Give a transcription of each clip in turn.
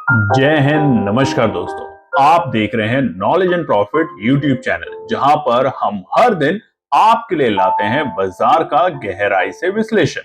जय हिंद। नमस्कार दोस्तों, आप देख रहे हैं knowledge and profit YouTube channel, जहां पर हम हर दिन आपके लिए लाते हैं बाजार का गहराई से विश्लेषण,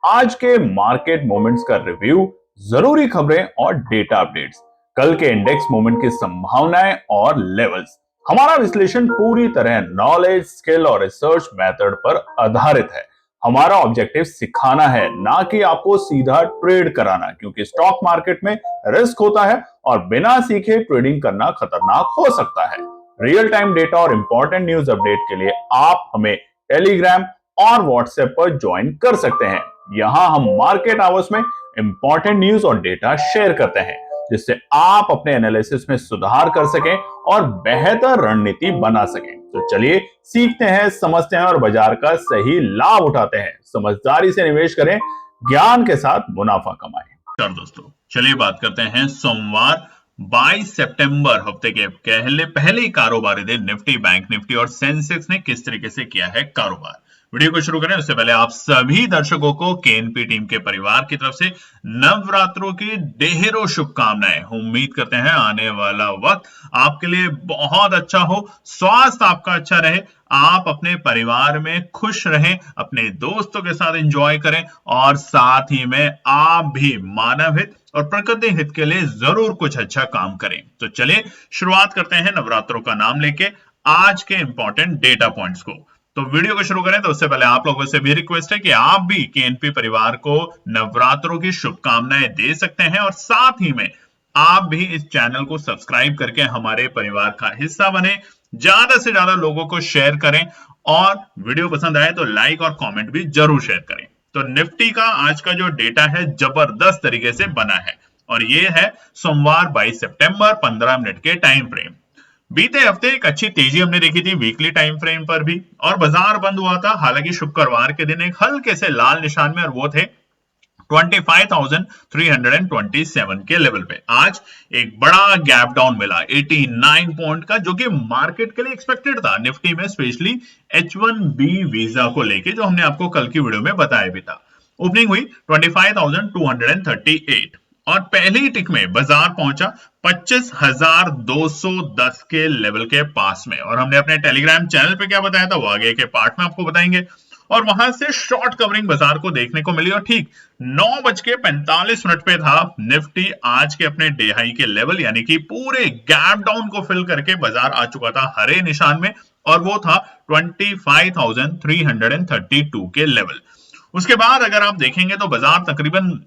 आज के मार्केट मोमेंट्स का रिव्यू, जरूरी खबरें और डेटा अपडेट्स, कल के इंडेक्स मूवमेंट की संभावनाएं और लेवल्स। हमारा विश्लेषण पूरी तरह नॉलेज, स्किल और रिसर्च मेथड पर आधारित है। हमारा ऑब्जेक्टिव सिखाना है, ना कि आपको सीधा ट्रेड कराना, क्योंकि स्टॉक मार्केट में रिस्क होता है और बिना सीखे ट्रेडिंग करना खतरनाक हो सकता है। रियल टाइम डेटा और इंपॉर्टेंट न्यूज अपडेट के लिए आप हमें टेलीग्राम और व्हाट्सएप पर ज्वाइन कर सकते हैं। यहाँ हम मार्केट आवर्स में इंपॉर्टेंट न्यूज और डेटा शेयर करते हैं, जिससे आप अपने एनालिसिस में सुधार कर सकें और बेहतर रणनीति बना सकें। तो चलिए सीखते हैं, समझते हैं और बाजार का सही लाभ उठाते हैं। समझदारी से निवेश करें, ज्ञान के साथ मुनाफा कमाएं। दोस्तों, चलिए बात करते हैं सोमवार 22 सितंबर हफ्ते के पहले कारोबारी दिन निफ्टी, बैंक निफ्टी और सेंसेक्स ने किस तरीके से किया है कारोबार। वीडियो को शुरू करें उससे पहले आप सभी दर्शकों को केएनपी टीम के परिवार की तरफ से नवरात्रों की ढेरों शुभकामनाएं। उम्मीद करते हैं आने वाला वक्त आपके लिए बहुत अच्छा हो, स्वास्थ्य आपका अच्छा रहे, आप अपने परिवार में खुश रहें, अपने दोस्तों के साथ एंजॉय करें और साथ ही में आप भी मानव हित और प्रकृति हित के लिए जरूर कुछ अच्छा काम करें। तो चलिए शुरुआत करते हैं नवरात्रों का नाम लेके आज के इंपॉर्टेंट डेटा पॉइंट्स को। तो वीडियो को शुरू करें तो उससे पहले आप लोगों से भी रिक्वेस्ट है कि आप भी केएनपी परिवार को नवरात्रों की शुभकामनाएं दे सकते हैं और साथ ही में आप भी इस चैनल को सब्सक्राइब करके हमारे परिवार का हिस्सा बने, ज्यादा से ज्यादा लोगों को शेयर करें और वीडियो पसंद आए तो लाइक और कमेंट भी जरूर शेयर करें। तो निफ्टी का आज का जो डेटा है जबरदस्त तरीके से बना है और ये है सोमवार 22 सितंबर 15 मिनट के टाइम फ्रेम। बीते हफ्ते एक अच्छी तेजी हमने देखी थी वीकली टाइम फ्रेम पर भी और बाजार बंद हुआ था, हालांकि शुक्रवार के दिन एक हल्के से लाल निशान में और वो थे 25,327 के लेवल पे। आज एक बड़ा गैप डाउन मिला 89 पॉइंट का, जो कि मार्केट के लिए एक्सपेक्टेड था। निफ्टी में स्पेशली H1B वीजा को लेके, जो हमने आपको कल की वीडियो में बताया भी था। ओपनिंग हुई 25,238 और पहली टिक में बाजार पहुंचा 25,210 के लेवल के पास में। और हमने अपने टेलीग्राम चैनल पे क्या बताया था वो आगे के पार्ट में आपको बताएंगे। और वहां से शॉर्ट कवरिंग बाजार को देखने को मिली और ठीक 9:45 पे था निफ्टी आज के अपने डे हाई के लेवल, यानी कि पूरे गैप डाउन को फिल करके बाजार आ चुका था हरे निशान में और वो था 25,332 के लेवल। उसके बाद अगर आप देखेंगे तो बाजार तकरीबन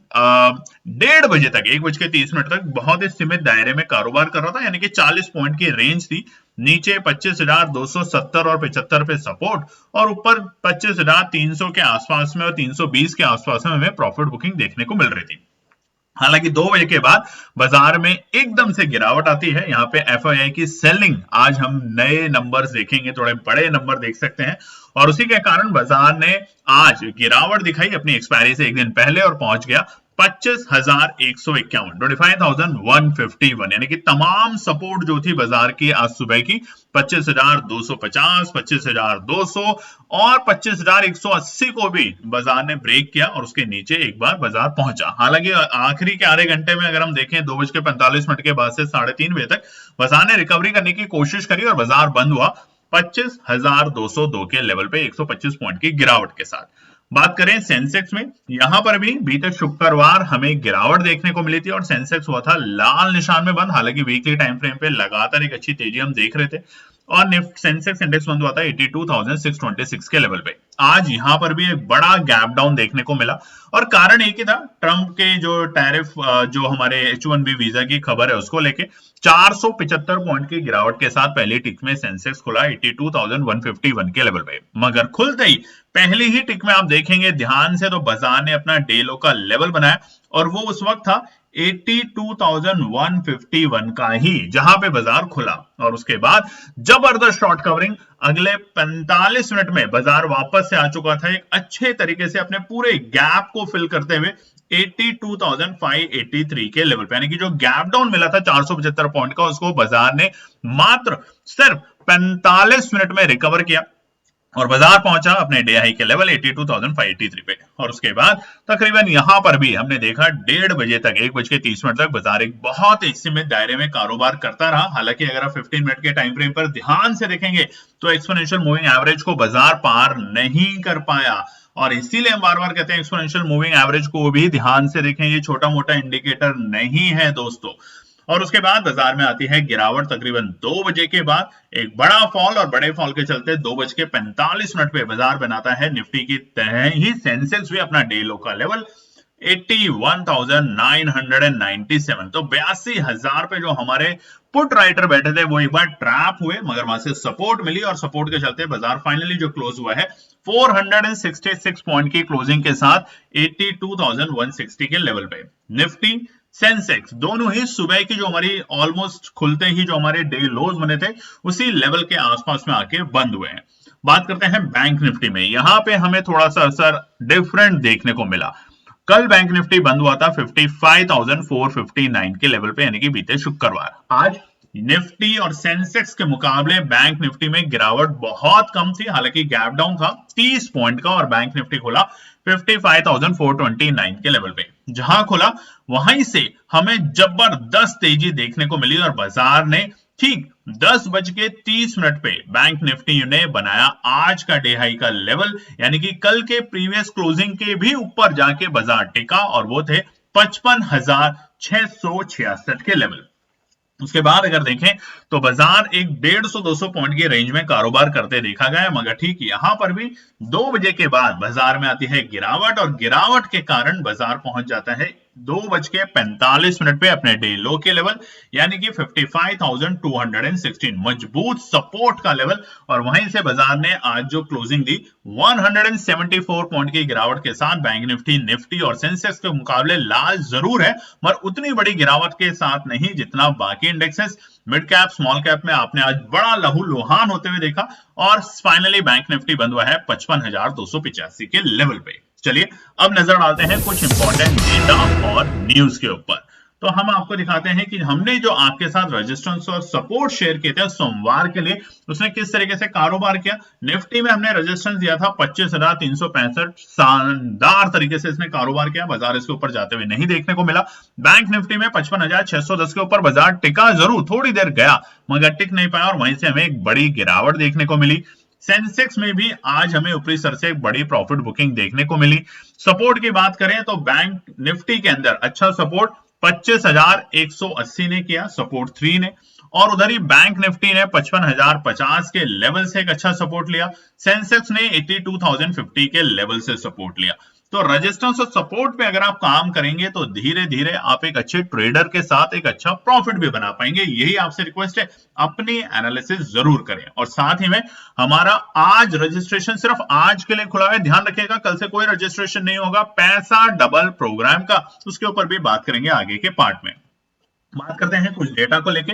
1:30 तक 1:30 तक बहुत ही सीमित दायरे में कारोबार कर रहा था, यानी कि 40 पॉइंट की रेंज थी। नीचे 25,270 और 75 पे सपोर्ट और ऊपर 25,300 के आसपास में और 320 के आसपास में हमें प्रॉफिट बुकिंग देखने को मिल रही थी। हालांकि 2 बजे के बाद बाजार में एकदम से गिरावट आती है। यहाँ पे एफआईआई की सेलिंग, आज हम नए नंबर्स देखेंगे, थोड़े बड़े नंबर देख सकते हैं और उसी के कारण बाजार ने आज गिरावट दिखाई अपनी एक्सपायरी से एक दिन पहले और पहुंच गया 25,151 25,151, यानी कि तमाम सपोर्ट जो थी बाजार की आज सुबह की 25,250, 25,200 और 25,180 को भी बाजार ने ब्रेक किया और उसके नीचे एक बार बाजार पहुंचा। हालांकि आखिरी के आधे घंटे में अगर हम देखें 2:45 के बाद से 3:30 बजे तक बाजार ने रिकवरी करने की कोशिश करी और बाजार बंद हुआ 25,202 के लेवल पे 125 पॉइंट की गिरावट के साथ। बात करें सेंसेक्स में, यहां पर भी बीते शुक्रवार हमें गिरावट देखने को मिली थी और सेंसेक्स हुआ था लाल निशान में बंद। हालांकि वीकली टाइम फ्रेम पे लगातार एक अच्छी तेजी हम देख रहे थे और सेंसेक्स इंडेक्स बंद हुआ था 82,626 के लेवल पे। आज यहां पर भी एक बड़ा गैप डाउन देखने को मिला और कारण एक ही था, ट्रंप के जो टैरिफ, जो हमारे H1B वीजा की खबर है उसको लेके 475 पॉइंट की गिरावट के साथ पहली टिक में सेंसेक्स खुला 82,151 के लेवल पे। मगर खुलते ही पहली ही टिक में आप देखेंगे ध्यान से तो बाजार ने अपना डे लो का लेवल बनाया और वो उस वक्त था 82,151 का ही, जहां पे बाजार खुला और उसके बाद जबरदस्त शॉर्ट कवरिंग। अगले 45 मिनट में बाजार वापस से आ चुका था एक अच्छे तरीके से अपने पूरे गैप को फिल करते हुए 82,583 के लेवल पे, यानी कि जो गैप डाउन मिला था 475 पॉइंट का, उसको बाजार ने मात्र सिर्फ 45 मिनट में रिकवर किया और बाजार पहुंचा अपने डे हाई के लेवल 82,583 पे। और उसके बाद तकरीबन यहां पर भी हमने देखा 1:30 तक 1:30 तक बाजार एक बहुत ही सीमित दायरे में कारोबार करता रहा। हालांकि अगर आप 15 मिनट के टाइम फ्रेम पर ध्यान से देखेंगे तो एक्सपोनेंशियल मूविंग एवरेज को बाजार पार नहीं कर पाया। और इसीलिए हम बार बार कहते हैं एक्सपोनेंशियल मूविंग एवरेज को भी ध्यान से देखें, ये छोटा मोटा इंडिकेटर नहीं है दोस्तों। और उसके बाद बाजार में आती है गिरावट तकरीबन 2 बजे के बाद, एक बड़ा फॉल, और बड़े फॉल के चलते 2:45 पे बाजार बनाता है निफ्टी की तरह ही सेंसेक्स भी अपना डे लो का लेवल 81,997। तो 82,000 पे जो हमारे पुट राइटर बैठे थे वो एक बार ट्रैप हुए, मगर वहां से सपोर्ट मिली और सपोर्ट के चलते बाजार फाइनली जो क्लोज हुआ है 466 पॉइंट की क्लोजिंग के साथ 82,160 के लेवल पे। निफ्टी सेंसेक्स दोनों ही सुबह की जो हमारी ऑलमोस्ट खुलते ही जो हमारे डे लोज बने थे उसी लेवल के आसपास में आके बंद हुए हैं। बात करते हैं बैंक निफ्टी में, यहां पे हमें थोड़ा सा असर डिफरेंट देखने को मिला। कल बैंक निफ्टी बंद हुआ था 55,459 के लेवल पे, यानी कि बीते शुक्रवार। आज निफ्टी और सेंसेक्स के मुकाबले बैंक निफ्टी में गिरावट बहुत कम थी, हालांकि गैप डाउन था 30 पॉइंट का, और बैंक निफ्टी खुला 55,429 के लेवल पे। जहां खुला वहीं से हमें जबरदस्त तेजी देखने को मिली और बाजार ने ठीक 10:30 पे बैंक निफ्टी ने बनाया आज का डे हाई का लेवल, यानी कि कल के प्रीवियस क्लोजिंग के भी ऊपर जाके बाजार टिका, और वो थे 55,666 के लेवल। उसके बाद अगर देखें तो बाजार एक 150-200 पॉइंट की रेंज में कारोबार करते देखा गया, मगर ठीक यहां पर भी 2 बजे के बाद बाजार में आती है गिरावट, और गिरावट के कारण बाजार पहुंच जाता है 2:45 पे अपने डे लो के लेवल, यानी कि 55,216 मजबूत सपोर्ट का लेवल। और वहीं से बाजार ने आज जो क्लोजिंग दी 174 पॉइंट की गिरावट के साथ बैंक निफ्टी और सेंसेक्स के मुकाबले लाल जरूर है, मगर उतनी बड़ी गिरावट के साथ नहीं जितना बाकी indexes. Mid cap small cap में आपने आज बड़ा लहूलुहान होते हुए देखा, और फाइनली बैंक निफ्टी बंद हुआ है 55,285 के लेवल पे। चलिए अब नजर डालते हैं कुछ इंपॉर्टेंट डेटा और न्यूज के ऊपर। तो हम आपको दिखाते हैं कि हमने जो आपके साथ रेजिस्टेंस और सपोर्ट शेयर किए थे सोमवार के लिए, उसने किस तरीके से कारोबार किया। निफ्टी में हमने रेजिस्टेंस दिया था 25,365, शानदार तरीके से इसने कारोबार किया, बाजार इसके ऊपर जाते हुए नहीं देखने को मिला। बैंक निफ्टी में 55,610 के ऊपर बाजार टिका जरूर, थोड़ी देर गया मगर टिक नहीं पाया, और वहीं से हमें एक बड़ी गिरावट देखने को मिली। सेंसेक्स में भी आज हमें ऊपरी स्तर से एक बड़ी प्रॉफिट बुकिंग देखने को मिली। सपोर्ट की बात करें तो बैंक निफ्टी के अंदर अच्छा सपोर्ट 25,180 ने किया, सपोर्ट 3 ने, और उधर ही बैंक निफ्टी ने 55,050 के लेवल से एक अच्छा सपोर्ट लिया। सेंसेक्स ने 82,050 के लेवल से सपोर्ट लिया। तो रेजिस्टेंस और सपोर्ट पे अगर आप काम करेंगे तो धीरे धीरे आप एक अच्छे ट्रेडर के साथ एक अच्छा प्रॉफिट भी बना पाएंगे। यही आपसे रिक्वेस्ट है, अपनी एनालिसिस जरूर करें। और साथ ही में हमारा आज रजिस्ट्रेशन सिर्फ आज के लिए खुला है, ध्यान रखिएगा, कल से कोई रजिस्ट्रेशन नहीं होगा। पैसा डबल प्रोग्राम का, उसके ऊपर भी बात करेंगे आगे के पार्ट में। बात करते हैं कुछ डेटा को लेके।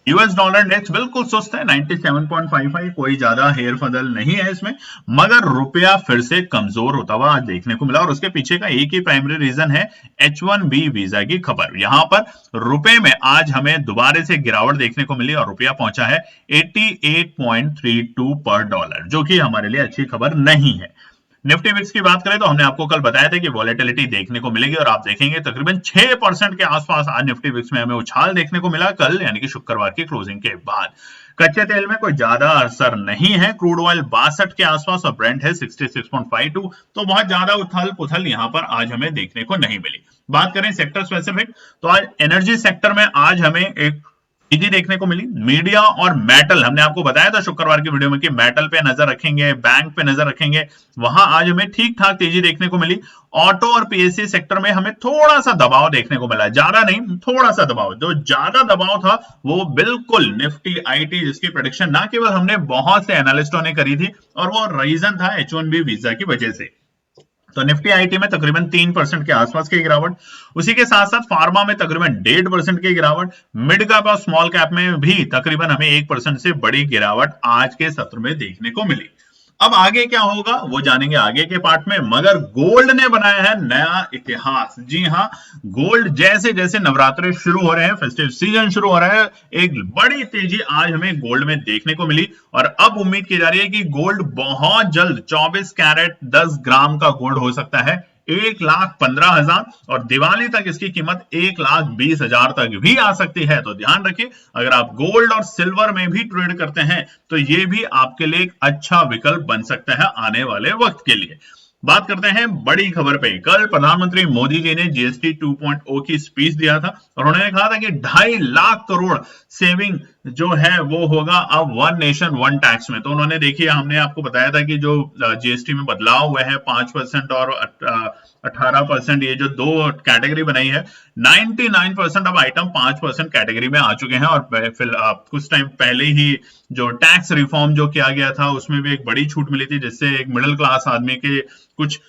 यूएस डॉलर इंडेक्स बिल्कुल सुस्त है 97.55, कोई ज्यादा हेर फदल नहीं है इसमें, मगर रुपया फिर से कमजोर होता हुआ आज देखने को मिला, और उसके पीछे का एक ही प्राइमरी रीजन है H1B वीजा की खबर। यहां पर रुपए में आज हमें दोबारा से गिरावट देखने को मिली और रुपया पहुंचा है 88.32 पर डॉलर, जो कि हमारे लिए अच्छी खबर नहीं है। निफ्टी मिक्स की बात करें तो हमने आपको कल बताया था कि वॉलेटिलिटी देखने को मिलेगी, और आप देखेंगे तकरीबन 6% के आसपास आज निफ्टी मिक्स में हमें उछाल देखने को मिला कल, यानी कि शुक्रवार की क्लोजिंग के बाद। कच्चे तेल में कोई ज्यादा असर नहीं है, क्रूड ऑयल 62 के आसपास और ब्रेंट है 66.52, तो बहुत ज्यादा उथल पुथल यहां पर आज हमें देखने को नहीं मिली। बात करें सेक्टर स्पेसिफिक तो आज एनर्जी सेक्टर में आज हमें एक तेजी देखने को मिली। मीडिया और मेटल, हमने आपको बताया था शुक्रवार की वीडियो में कि मेटल पे नजर रखेंगे, बैंक पे नजर रखेंगे, वहां आज हमें ठीक ठाक तेजी देखने को मिली। ऑटो और पीएससी सेक्टर में हमें थोड़ा सा दबाव देखने को मिला, ज्यादा नहीं, थोड़ा सा दबाव। जो ज्यादा दबाव था वो बिल्कुल निफ्टी आईटी, जिसकी प्रेडिक्शन ना केवल हमने बहुत से एनालिस्टों ने करी थी, और वो रीजन था H1B वीजा की वजह से। तो निफ्टी आईटी में तकरीबन 3% के आसपास की गिरावट, उसी के साथ साथ फार्मा में तकरीबन 1.5% की गिरावट, मिड कैप और स्मॉल कैप में भी तकरीबन हमें 1% से बड़ी गिरावट आज के सत्र में देखने को मिली। अब आगे क्या होगा वो जानेंगे आगे के पार्ट में, मगर गोल्ड ने बनाया है नया इतिहास। जी हाँ, गोल्ड जैसे जैसे नवरात्रि शुरू हो रहे हैं, फेस्टिव सीजन शुरू हो रहा है, एक बड़ी तेजी आज हमें गोल्ड में देखने को मिली। और अब उम्मीद की जा रही है कि गोल्ड बहुत जल्द 24 कैरेट 10 ग्राम का गोल्ड हो सकता है 1,15,000, और दिवाली तक इसकी कीमत 1,20,000 तक भी आ सकती है। तो ध्यान रखिए, अगर आप गोल्ड और सिल्वर में भी ट्रेड करते हैं तो ये भी आपके लिए एक अच्छा विकल्प बन सकता है आने वाले वक्त के लिए। बात करते हैं बड़ी खबर पे। कल प्रधानमंत्री मोदी जी ने जीएसटी 2.0 की स्पीच दिया था और उन्होंने कहा था कि 2.5 लाख करोड़ सेविंग जो है वो होगा अब वन नेशन वन टैक्स में। तो उन्होंने, देखिए, हमने आपको बताया था कि जो जीएसटी में बदलाव हुए हैं 5% और 18%, ये जो दो कैटेगरी बनाई है, 99% अब आइटम 5% कैटेगरी में आ चुके हैं। और कुछ टाइम पहले ही जो टैक्स रिफॉर्म जो किया गया था उसमें भी एक बड़ी छूट मिली थी, जिससे एक मिडिल क्लास आदमी के कुछ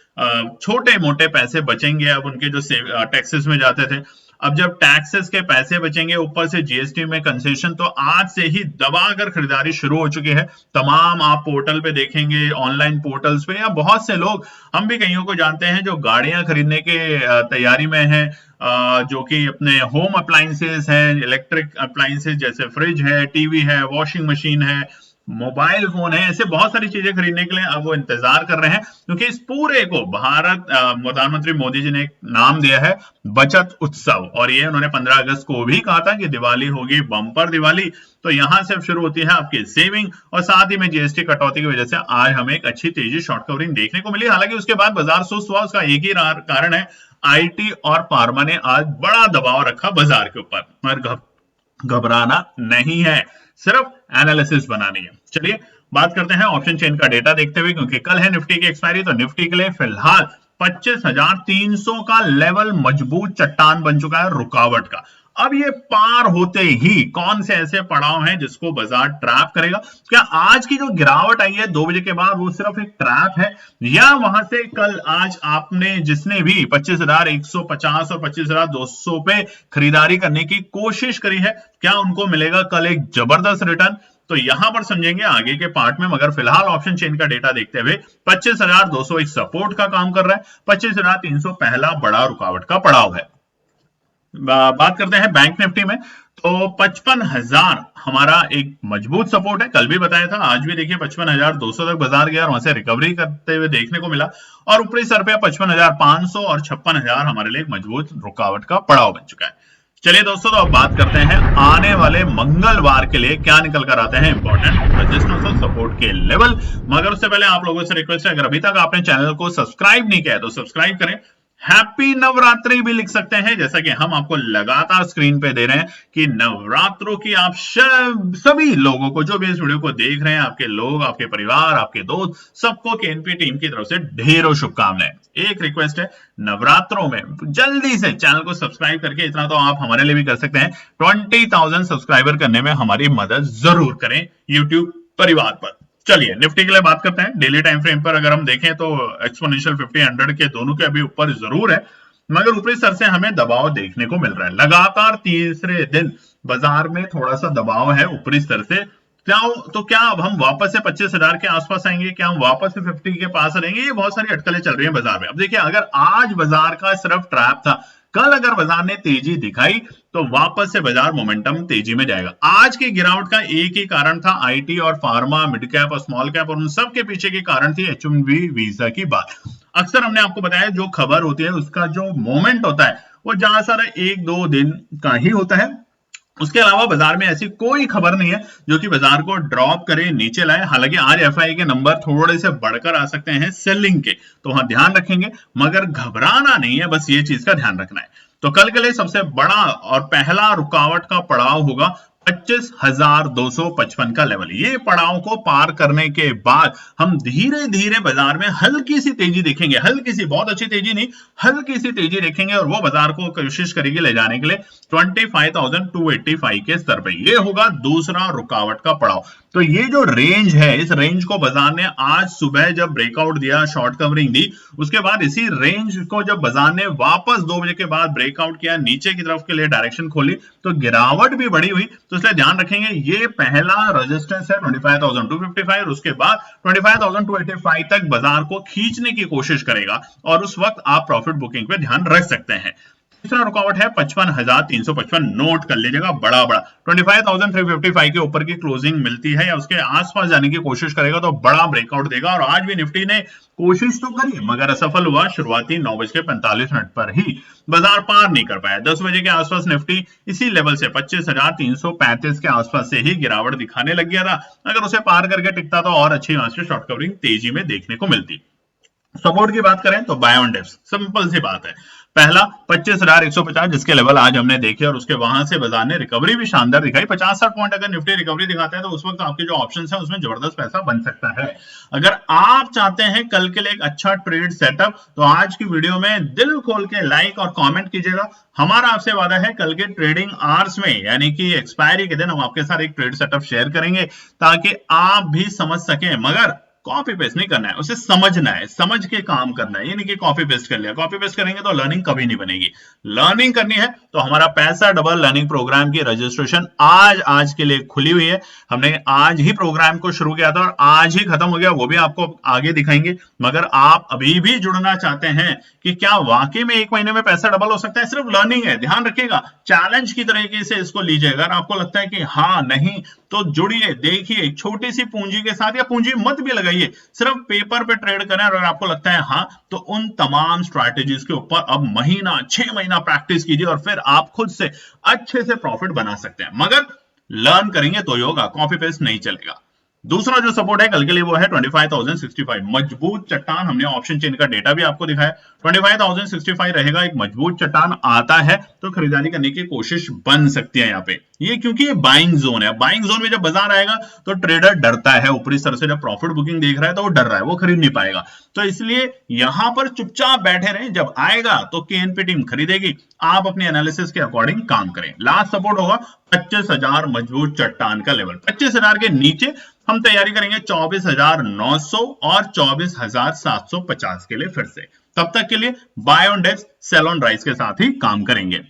छोटे मोटे पैसे बचेंगे अब उनके जो टैक्सेस में जाते थे। अब जब टैक्सेस के पैसे बचेंगे, ऊपर से जीएसटी में कंसेशन, तो आज से ही दबाकर खरीदारी शुरू हो चुकी है। तमाम आप पोर्टल पे देखेंगे, ऑनलाइन पोर्टल्स पे, या बहुत से लोग, हम भी कईयों को जानते हैं जो गाड़ियां खरीदने के तैयारी में हैं, जो कि अपने होम अप्लायंसेस हैं, इलेक्ट्रिक अप्लायंसेस जैसे फ्रिज है, टीवी है, वॉशिंग मशीन है, मोबाइल फोन है, ऐसे बहुत सारी चीजें खरीदने के लिए अब वो इंतजार कर रहे हैं, क्योंकि इस पूरे को प्रधानमंत्री मोदी जी ने एक नाम दिया है बचत उत्सव। और ये उन्होंने 15 अगस्त को भी कहा था कि दिवाली होगी बम्पर दिवाली। तो यहां से शुरू होती है आपकी सेविंग, और साथ ही में जीएसटी कटौती की वजह से आज हमें एक अच्छी तेजी शॉर्ट कवरिंग देखने को मिली। हालांकि उसके बाद बाजार सुस्त हुआ, उसका एक ही कारण है, आईटी और फार्मा ने आज बड़ा दबाव रखा बाजार के ऊपर। मगर घबराना नहीं है, सिर्फ एनालिसिस बनानी है। चलिए बात करते हैं ऑप्शन चेन का डेटा देखते हुए, क्योंकि कल है निफ्टी की एक्सपायरी। तो निफ्टी के लिए फिलहाल 25,300 का लेवल मजबूत चट्टान बन चुका है रुकावट का। अब ये पार होते ही कौन से ऐसे पड़ाव हैं जिसको बाजार ट्रैप करेगा? क्या आज की जो गिरावट आई है 2 बजे के बाद वो सिर्फ एक ट्रैप है, या वहां से कल आज आपने जिसने भी 25,150 और 25,200 पे खरीदारी करने की कोशिश करी है, क्या उनको मिलेगा कल एक जबरदस्त रिटर्न? तो यहां पर समझेंगे आगे के पार्ट में। मगर फिलहाल ऑप्शन चेन का डेटा देखते हुए 25,200 एक सपोर्ट का काम कर रहा है, 25,300 पहला बड़ा रुकावट का पड़ाव है। बात करते हैं बैंक निफ्टी में। तो 55,000 हमारा एक मजबूत सपोर्ट है, कल भी बताया था, आज भी देखिए 55,200 तक बाजार गया और वहां से रिकवरी करते हुए देखने को मिला। और ऊपरी सर पे 55,500 और 56,000 हमारे लिए एक मजबूत रुकावट का पड़ाव बन चुका है। चलिए दोस्तों, तो अब बात करते हैं आने वाले मंगलवार के लिए क्या निकल कर आते हैं इंपॉर्टेंट रेजिस्टेंस और सपोर्ट के लेवल। मगर उससे पहले आप लोगों से रिक्वेस्ट है, अगर अभी तक आपने चैनल को सब्सक्राइब नहीं किया है तो सब्सक्राइब करें। हैप्पी नवरात्रि भी लिख सकते हैं, जैसा कि हम आपको लगातार स्क्रीन पे दे रहे हैं कि नवरात्रों की आप सभी लोगों को, जो भी इस वीडियो को देख रहे हैं, आपके लोग, आपके परिवार, आपके दोस्त, सबको केएनपी टीम की तरफ से ढेरों शुभकामनाएं। एक रिक्वेस्ट है, नवरात्रों में जल्दी से चैनल को सब्सक्राइब करके, इतना तो आप हमारे लिए भी कर सकते हैं, 20,000 सब्सक्राइबर करने में हमारी मदद जरूर करें यूट्यूब परिवार पर। चलिए निफ्टी के लिए बात करते हैं। डेली टाइम फ्रेम पर अगर हम देखें तो एक्सपोनेंशियल 50 100 के दोनों के अभी ऊपर जरूर है, मगर ऊपरी सर से हमें दबाव देखने को मिल रहा है। लगातार तीसरे दिन बाजार में थोड़ा सा दबाव है ऊपरी स्तर से। क्या अब हम वापस से 25,000 के आसपास आएंगे? क्या हम वापस से 50 के पास रहेंगे? ये बहुत सारी अटकलें चल रही हैं बाजार में। अब देखिए, अगर आज बाजार का सिर्फ ट्रैप था, कल अगर बाजार ने तेजी दिखाई तो वापस से बाजार मोमेंटम तेजी में जाएगा। आज की गिरावट का एक ही कारण था, आईटी और फार्मा, मिड कैप और स्मॉल कैप, और उन सब के पीछे की कारण थी H1B वीजा की बात। अक्सर हमने आपको बताया जो खबर होती है उसका जो मोमेंट होता है वो जहां सारा 1-2 दिन का ही होता है। उसके अलावा बाजार में ऐसी कोई खबर नहीं है जो कि बाजार को ड्रॉप करे, नीचे लाए। हालांकि आज एफआई के नंबर थोड़े से बढ़कर आ सकते हैं सेलिंग के, तो वहां ध्यान रखेंगे, मगर घबराना नहीं है, बस ये चीज का ध्यान रखना है। तो कल के लिए सबसे बड़ा और पहला रुकावट का पड़ाव होगा 25,255 का लेवल। ये पड़ाव को पार करने के बाद हम धीरे धीरे बाजार में हल्की सी तेजी देखेंगे, हल्की सी, बहुत अच्छी तेजी नहीं, हल्की सी तेजी देखेंगे, और वो बाजार को कोशिश करेगी ले जाने के लिए 25,285 के स्तर पे। ये होगा दूसरा रुकावट का पड़ाव। तो ये जो रेंज है, इस रेंज को बाजार ने आज सुबह जब ब्रेकआउट दिया, शॉर्ट कवरिंग दी, उसके बाद इसी रेंज को जब बाजार ने वापस 2 बजे के बाद ब्रेकआउट किया, नीचे की तरफ के लिए डायरेक्शन खोली, तो गिरावट भी बड़ी हुई। तो इसलिए ध्यान रखेंगे ये पहला रेजिस्टेंस है 25,255 और उसके बाद 25,285 तक बाजार को खींचने की कोशिश करेगा और उस वक्त आप प्रॉफिट बुकिंग पे ध्यान रख सकते हैं। तीसरा रुकावट है 55,355, नोट कर लीजिएगा, बड़ा बड़ा 25,355 के ऊपर की क्लोजिंग मिलती है या उसके आसपास जाने की कोशिश करेगा तो बड़ा ब्रेकआउट देगा। और आज भी निफ्टी ने कोशिश तो करी मगर असफल हुआ, शुरुआती 9:45 पर ही बाजार पार नहीं कर पाया। 10 बजे के आसपास निफ्टी इसी लेवल से 25,335 के आसपास से ही गिरावट दिखाने लग गया था। अगर उसे पार करके टिकता तो और अच्छी वहां से शॉर्ट कवरिंग तेजी में देखने को मिलती। सपोर्ट की बात करें तो बाय ऑन डिप्स, सिंपल सी बात है। पहला 25,150 जिसके लेवल आज हमने देखे और उसके वहां से बाजार ने रिकवरी भी शानदार दिखाई। 50-60 पॉइंट अगर निफ्टी रिकवरी दिखाता है तो उस वक्त आपके जो ऑप्शंस हैं उसमें जबरदस्त पैसा बन सकता है। अगर आप चाहते हैं कल के लिए एक अच्छा ट्रेड सेटअप तो आज की वीडियो में दिल खोल के लाइक और कमेंट कीजिएगा। हमारा आपसे वादा है कल के ट्रेडिंग आवर्स में यानी कि एक्सपायरी के दिन हम आपके साथ एक ट्रेड सेटअप शेयर करेंगे ताकि आप भी समझ सकें। मगर कॉपी पेस्ट नहीं करना है, उसे समझना है, समझ के काम करना है। ये नहीं कि कॉपी पेस्ट कर लिया, कॉपी पेस्ट करेंगे तो लर्निंग कभी नहीं बनेगी। लर्निंग करनी है तो हमारा पैसा डबल लर्निंग प्रोग्राम की रजिस्ट्रेशन आज के लिए खुली हुई है। हमने आज ही प्रोग्राम को शुरू किया था और आज ही खत्म हो गया, वो भी आपको आगे दिखाएंगे। मगर आप अभी भी जुड़ना चाहते हैं कि क्या वाकई में 1 महीने में पैसा डबल हो सकता है, सिर्फ लर्निंग है, ध्यान रखिएगा, चैलेंज की तरीके से इसको लीजिए। अगर आपको लगता है कि हाँ नहीं तो जुड़िए, देखिए, छोटी सी पूंजी के साथ या पूंजी मत भी लगाइए, सिर्फ पेपर पे ट्रेड करें। और अगर आपको लगता है हाँ तो उन तमाम स्ट्रैटेजीज के ऊपर अब महीना 6 महीना प्रैक्टिस कीजिए और फिर आप खुद से अच्छे से प्रॉफिट बना सकते हैं। मगर लर्न करेंगे तो ही होगा, कॉपी पेस्ट नहीं चलेगा। दूसरा जो सपोर्ट है कल के लिए वो है 25,065, मजबूत चट्टान। हमने ऑप्शन चेन का डेटा भी आपको दिखाया, 25,065 रहेगा, एक मजबूत चट्टान आता है तो खरीदारी करने की कोशिश बन सकती है यहाँ पे। ये क्योंकि ये बाइंग जोन है, बाइंग जोन में जब बाजार आएगा तो ट्रेडर डरता है, ऊपरी स्तर से जब प्रॉफिट बुकिंग देख रहा है तो वो डर रहा है, वो खरीद नहीं पाएगा। तो इसलिए यहां पर चुपचाप बैठे रहें, जब आएगा तो केएनपी टीम खरीदेगी, आप अपने एनालिसिस के अकॉर्डिंग काम करें। लास्ट सपोर्ट होगा 25,000, मजबूत चट्टान का लेवल। 25,000 के नीचे हम तैयारी करेंगे 24,900 और 24,750 के लिए फिर से। तब तक के लिए buy on dips sell on rise के साथ ही काम करेंगे।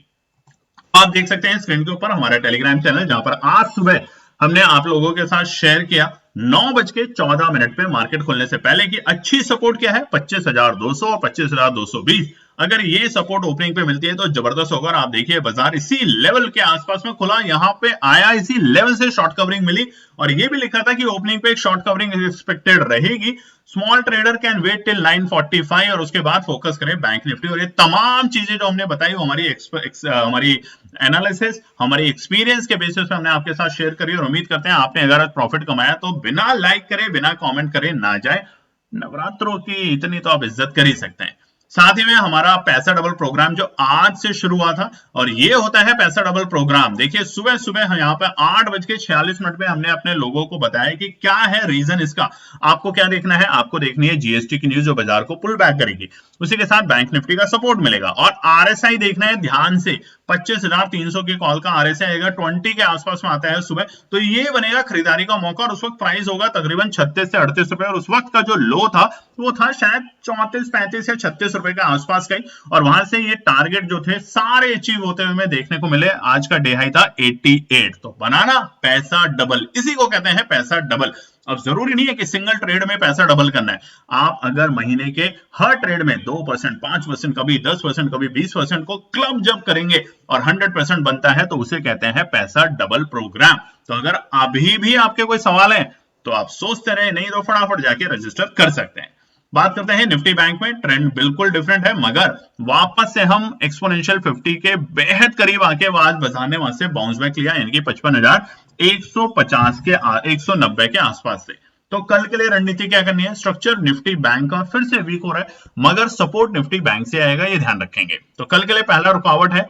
आप देख सकते हैं स्क्रीन के ऊपर हमारा टेलीग्राम चैनल, जहां पर आज सुबह हमने आप लोगों के साथ शेयर किया 9:14 पे मार्केट खुलने से पहले की अच्छी सपोर्ट क्या है, 25,200 और 25,220। अगर ये सपोर्ट ओपनिंग पे मिलती है तो जबरदस्त होगा। आप देखिए बाजार इसी लेवल के आसपास में खुला, यहां पे आया, इसी लेवल से शॉर्ट कवरिंग मिली और ये भी लिखा था कि ओपनिंग पे एक शॉर्ट कवरिंग एक्सपेक्टेड रहेगी। Small trader can wait till 9:45 और उसके बाद फोकस करें बैंक निफ्टी। और ये तमाम चीजें जो हमने बताई वो हमारी एनालिसिस, हमारी एक्सपीरियंस के बेसिस पे हमने आपके साथ शेयर करी और उम्मीद करते हैं आपने अगर आज प्रॉफिट कमाया तो बिना लाइक करे, बिना कमेंट करे ना जाए। नवरात्रों की इतनी तो आप इज्जत कर ही सकते हैं। साथ ही में हमारा पैसा डबल प्रोग्राम जो आज से शुरू हुआ था और ये होता है पैसा डबल प्रोग्राम। देखिए सुबह सुबह यहाँ पे 8:46 पे हमने अपने लोगों को बताया कि क्या है रीजन इसका। आपको क्या देखना है, आपको देखनी है जीएसटी की न्यूज जो बाजार को पुल बैक करेगी, उसी के साथ बैंक निफ्टी का सपोर्ट मिलेगा और आरएसआई देखना है ध्यान से। 25,300 की कॉल का आरएसआई आएगा, 20 के आसपास में आता है सुबह, तो ये बनेगा खरीदारी का मौका और उस वक्त प्राइस होगा तकरीबन 36 से 38 रुपए और उस वक्त का जो लो था वो था शायद 34, 35 या 36 रुपए के आसपास का ही। और वहां से ये टारगेट जो थे सारे अचीव होते हुए हमें देखने को मिले। आज का डे हाई था 88। तो बनाना पैसा डबल, इसी को कहते हैं पैसा डबल। अब जरूरी नहीं है कि सिंगल ट्रेड में पैसा डबल करना है। आप अगर महीने के हर ट्रेड में 2%, 5%, कभी 10%, कभी 20% को क्लब जब करेंगे और 100% बनता है तो उसे कहते हैं पैसा डबल प्रोग्राम। तो अगर अभी भी आपके कोई सवाल है तो आप सोचते रहे, नहीं तो फटाफट जाके रजिस्टर कर सकते हैं। बात करते हैं निफ्टी बैंक में, ट्रेंड बिल्कुल डिफरेंट है मगर वापस से हम एक्सपोनेंशियल 50 के बेहद करीब आके आज बाजार ने वहां से बाउंस बैक लिया, यानी कि 55,150 के 190 के आसपास से। तो कल के लिए रणनीति क्या करनी है, स्ट्रक्चर निफ्टी बैंक का फिर से वीक हो रहा है मगर सपोर्ट निफ्टी बैंक से आएगा, ये ध्यान रखेंगे। तो कल के लिए पहला रुकावट है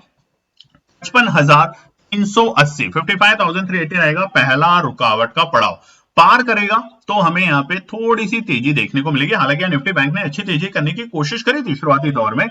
55,380, 55,380 रहेगा पहला रुकावट का पड़ाव। पार करेगा तो हमें यहाँ पे थोड़ी सी तेजी देखने को मिलेगी। हालांकि निफ्टी बैंक ने अच्छी तेजी करने की कोशिश करी थी शुरुआती दौर में,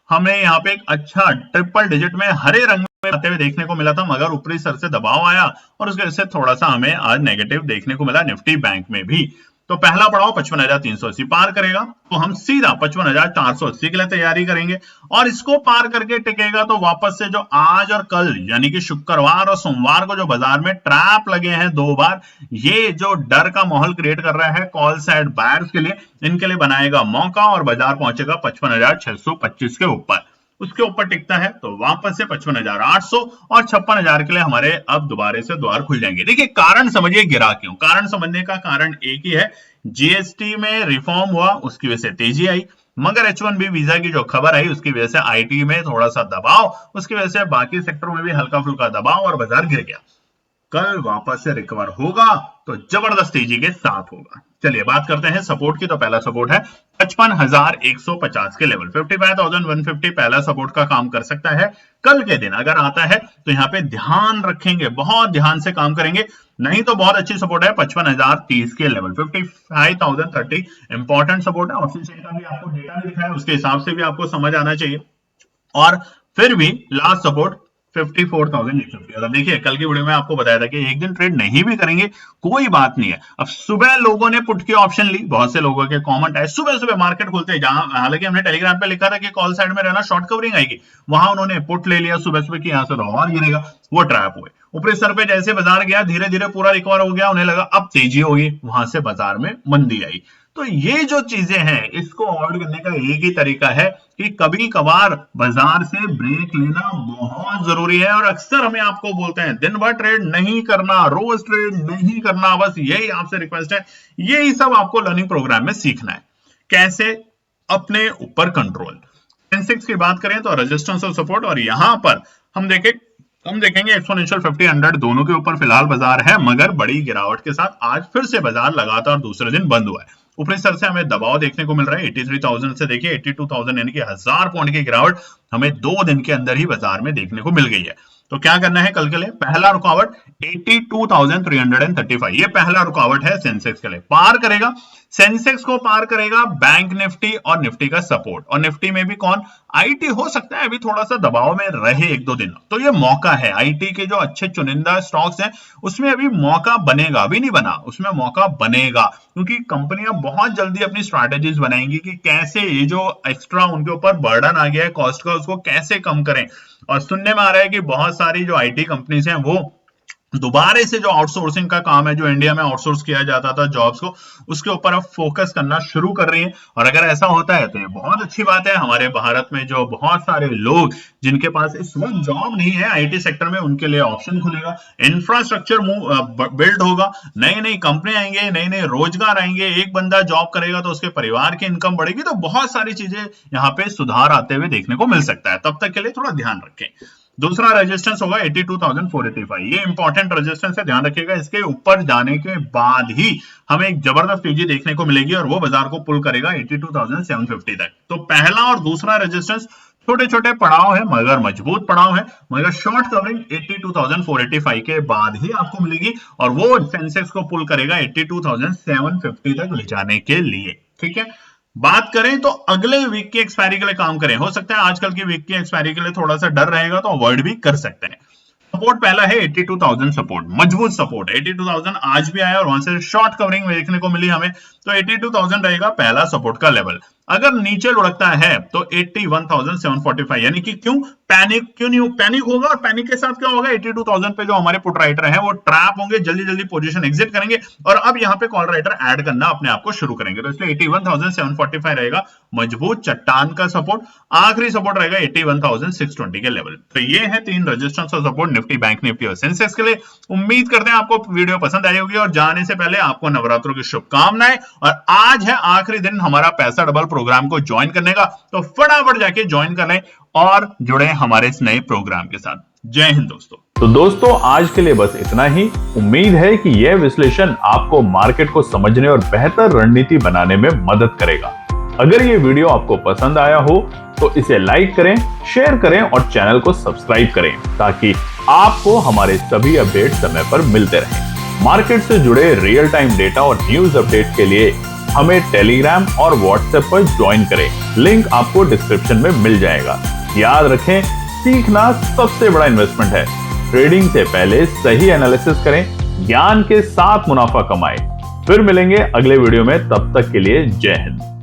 हमें यहाँ पे एक अच्छा ट्रिपल डिजिट में हरे रंग में आते हुए देखने को मिला था मगर ऊपरी स्तर से दबाव आया और उसके वजह से थोड़ा सा हमें आज नेगेटिव देखने को मिला निफ्टी बैंक में भी। तो पहला पड़ाव 55,380 पार करेगा तो हम सीधा 55,480 के लिए तैयारी करेंगे, और इसको पार करके टिकेगा तो वापस से जो आज और कल यानी कि शुक्रवार और सोमवार को जो बाजार में ट्रैप लगे हैं 2 बार, ये जो डर का माहौल क्रिएट कर रहा है कॉल साइड बायर्स के लिए, इनके लिए बनाएगा मौका और बाजार पहुंचेगा 55,625 के ऊपर। उसके ऊपर टिकता है तो वापस से 55,800 और 56,000 के लिए हमारे अब दोबारा से द्वार खुल जाएंगे। देखिए कारण समझिए गिरा क्यों। कारण समझने का कारण एक ही है, जीएसटी में रिफॉर्म हुआ उसकी वजह से तेजी आई, मगर H1B वीजा की जो खबर आई उसकी वजह से आईटी में थोड़ा सा दबाव, उसकी वजह से बाकी सेक्टरों में भी हल्का फुल्का दबाव और बाजार गिर गया। कल वापस से रिकवर होगा तो जबरदस्त तेजी के साथ होगा। चलिए बात करते हैं सपोर्ट की। तो पहला सपोर्ट है 55,150 के लेवल, 55,150 पहला सपोर्ट का काम कर सकता है। कल के दिन अगर आता है तो यहाँ पे ध्यान रखेंगे, बहुत ध्यान से काम करेंगे, नहीं तो बहुत अच्छी सपोर्ट है 55,030 के लेवल, 55,030 इंपॉर्टेंट सपोर्ट है। ऑफिशियल का भी आपको डेटा नहीं दिखाया, उसके हिसाब से भी आपको समझ आना चाहिए। और फिर भी लास्ट सपोर्ट 54,850। अगर देखिए कल की वीडियो में आपको बताया था कि एक दिन ट्रेड नहीं भी करेंगे कोई बात नहीं है। अब सुबह लोगों ने पुट की ऑप्शन ली, बहुत से लोगों के कमेंट आए सुबह सुबह मार्केट खुलते हैं, जहां हालांकि हमने टेलीग्राम पे लिखा था कि कॉल साइड में रहना, शॉर्ट कवरिंग आएगी, वहां उन्होंने पुट ले लिया सुबह सुबह की यहां से और गिरेगा, वो ट्रैप हुए। ऊपरी स्तर पे जैसे बाजार गया धीरे धीरे पूरा रिकवर हो गया, उन्हें लगा अब तेजी होगी, वहां से बाजार में मंदी आई। तो ये जो चीजें हैं इसको अवॉइड करने का एक ही तरीका है कि कभी कभार बाजार से ब्रेक लेना बहुत जरूरी है। और अक्सर हमें आपको बोलते हैं दिन भर ट्रेड नहीं करना, रोज ट्रेड नहीं करना, बस यही आपसे रिक्वेस्ट है। यही सब आपको लर्निंग प्रोग्राम में सीखना है, कैसे अपने ऊपर कंट्रोल। सेंसेक्स की बात करें तो रेजिस्टेंस और सपोर्ट, और यहां पर हम देखेंगे एक्सपोनेंशियल 50 100 दोनों के ऊपर फिलहाल बाजार है, मगर बड़ी गिरावट के साथ आज फिर से बाजार लगातार दूसरे दिन बंद हुआ है। ऊपरी स्तर से हमें दबाव देखने को मिल रहा है 83,000 से देखिए 82,000 यानी कि 1000 पॉइंट की गिरावट हमें 2 दिन के अंदर ही बाजार में देखने को मिल गई है। तो क्या करना है कल के लिए, पहला रुकावट 82,335, ये पहला रुकावट है सेंसेक्स के लिए। पार करेगा, सेंसेक्स को पार करेगा बैंक निफ्टी और निफ्टी का सपोर्ट, और निफ्टी में भी कौन, आईटी हो सकता है अभी थोड़ा सा दबाव में रहे 1-2 दिन, तो ये मौका है। आईटी के जो अच्छे चुनिंदा स्टॉक्स हैं उसमें अभी मौका बनेगा, अभी नहीं बना, उसमें मौका बनेगा, क्योंकि कंपनियां बहुत जल्दी अपनी स्ट्रैटेजीज बनाएंगी कि कैसे ये जो एक्स्ट्रा उनके ऊपर बर्डन आ गया है कॉस्ट का उसको कैसे कम करें। और सुनने में आ रहा है कि बहुत सारी जो आईटी कंपनीज हैं वो दोबारा से जो आउटसोर्सिंग का काम है, जो इंडिया में आउटसोर्स किया जाता था जॉब्स को, उसके ऊपर अब फोकस करना शुरू कर रही है। और अगर ऐसा होता है तो ये बहुत अच्छी बात है। हमारे भारत में जो बहुत सारे लोग जिनके पास इस वक्त जॉब नहीं है आईटी सेक्टर में, उनके लिए ऑप्शन खुलेगा, इंफ्रास्ट्रक्चर बिल्ड होगा, नई नई कंपनी आएंगे, नए नए रोजगार आएंगे, एक बंदा जॉब करेगा तो उसके परिवार की इनकम बढ़ेगी। तो बहुत सारी चीजें यहाँ पे सुधार आते हुए देखने को मिल सकता है, तब तक के लिए थोड़ा ध्यान रखें। दूसरा रेजिस्टेंस होगा 82,485, ये इंपॉर्टेंट रेजिस्टेंस है, ध्यान रखिएगा। इसके ऊपर जाने के बाद ही हमें एक जबरदस्त तेजी देखने को मिलेगी और वो बाजार को पुल करेगा 82,750 तक। तो पहला और दूसरा रेजिस्टेंस छोटे छोटे पड़ाव है मगर मजबूत पड़ाव है, मगर शॉर्ट कवरिंग 82,485 के बाद ही आपको मिलेगी, और वो सेंसेक्स को पुल करेगा 82,750 तक ले जाने के लिए। ठीक है, बात करें तो अगले वीक की एक्सपायरी के लिए काम करें। हो सकता है आजकल की वीक की एक्सपायरी के लिए थोड़ा सा डर रहेगा तो अवॉइड भी कर सकते हैं। सपोर्ट पहला है 82,000 सपोर्ट, मजबूत सपोर्ट 82,000 आज भी आया और वहां से शॉर्ट कवरिंग देखने को मिली हमें, तो 82,000 रहेगा पहला सपोर्ट का लेवल। अगर नीचे लुढ़कता है तो 81,745, यानी कि क्यों नहीं पैनिक होगा, और पैनिक के साथ क्या होगा, 82,000 पे जो हमारे पुट राइटर हैं वो ट्रैप होंगे, जल्दी जल्दी पोजीशन एग्जिट करेंगे और अब यहाँ पे कॉल राइटर ऐड करना अपने आप को शुरू करेंगे। तो इसलिए 81,745 रहेगा मजबूत चट्टान का सपोर्ट। आखिरी सपोर्ट रहेगा 81,620 के लेवल। तो ये है 3 रेजिस्टेंस और सपोर्ट निफ्टी, बैंक निफ्टी और सेंसेक्स के लिए। उम्मीद करते हैं आपको वीडियो पसंद आई होगी, और जाने से पहले आपको नवरात्रों की शुभकामनाएं। और आज है आखिरी दिन हमारा पैसा डबल प्रोग्राम को ज्वाइन करने का, तो फटाफट जाके ज्वाइन कर लें और जुड़े हमारे इस नए प्रोग्राम के साथ। जय हिंद दोस्तों। तो दोस्तों आज के लिए बस इतना ही। उम्मीद है कि यह विश्लेषण आपको मार्केट को समझने और बेहतर रणनीति बनाने में मदद करेगा। अगर ये वीडियो आपको पसंद आया हो तो इसे लाइक करें, शेयर करें और चैनल को सब्सक्राइब करें, ताकि आपको हमारे सभी अपडेट समय पर मिलते रहें। मार्केट से जुड़े रियल टाइम डेटा और न्यूज अपडेट के लिए हमें टेलीग्राम और व्हाट्सएप पर ज्वाइन करें, लिंक आपको डिस्क्रिप्शन में मिल जाएगा। याद रखें, सीखना सबसे बड़ा इन्वेस्टमेंट है। ट्रेडिंग से पहले सही एनालिसिस करें, ज्ञान के साथ मुनाफा कमाएं। फिर मिलेंगे अगले वीडियो में, तब तक के लिए जय हिंद।